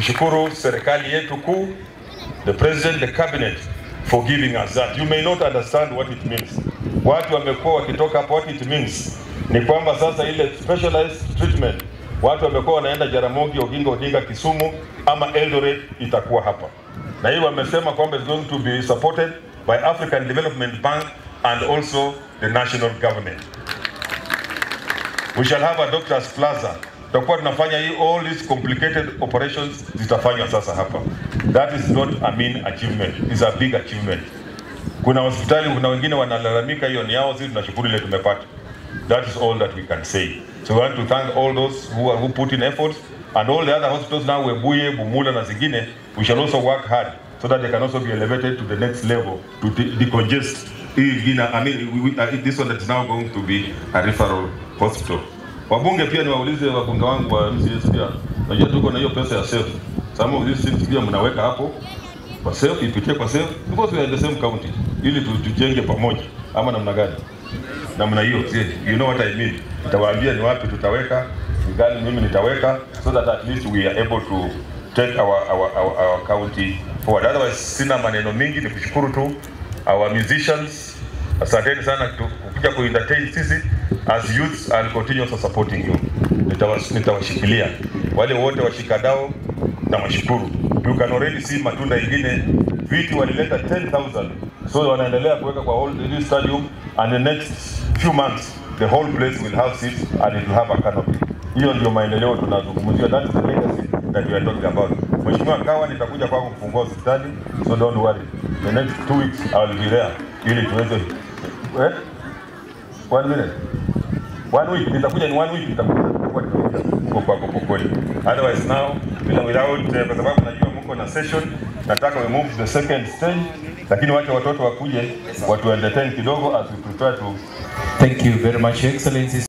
Nishukuru serikali yetu kuu, the president, the cabinet for giving us that. You may not understand what it means. Watu wamekuwa wakitoka hapo, what it means ni kwamba sasa ile specialized treatment watu wamekuwa wanaenda Jaramogi Oginga Odinga Kisumu ama Eldoret itakuwa hapa. Na hiyo wamesema kwamba is going to be supported by African Development Bank and also the national government. We shall have a doctor's plaza. Tutakuwa tunafanya all these complicated operations zitafanywa sasa hapa. That is not a mean achievement, it's a big achievement. Kuna hospitali, kuna wengine wanalalamika hiyo ni yao, sisi tunashukuru ile tumepata. That is all that we can say. So we want to thank all those who put in efforts, and all the other hospitals now, Webuye, Bumula na zingine, we shall also work hard so that they can also be elevated to the next level to decongest. This one that is now going to be a referral hospital. Wabunge pia ni waulize wabunge wangu wa MCS pia. Najua tuko na hiyo pesa ya SAFE. Some of these things pia mnaweka hapo kwa SAFE, ipitie kwa SAFE, because we are in the same county. Ili tujenge pamoja ama namna gani? Namna hiyo, you know what I mean. Nitawaambia ni wapi tutaweka, gani mimi nitaweka, so that at least we are able to take our county forward. Otherwise sina maneno mingi, ni kushukuru tu our musicians. Asanteni sana kuja ku-entertain sisi as youths, and continue supporting you. Nitawashikilia wale wote washikadao na washukuru. You can already see matunda ingine, viti walileta 10,000, so wanaendelea kuweka kwa all this stadium, and the next few months the whole place will have seats and it will have a canopy. Hiyo ndio maendeleo tunazungumzia. That is the legacy that we are talking about. Mheshimiwa Kawa, nitakuja kwako kufungua hospitali, so don't worry. The next 2 weeks I will be there ili tuweze 1 minute. 1 week nitakuja, ni 1 week nitakuja kwa kweli. Otherwise now without kwa sababu najua mko na session, nataka we move to the second stage, lakini wacha watoto wakuje watu entertain kidogo as we prepare to. Thank you very much, Excellency.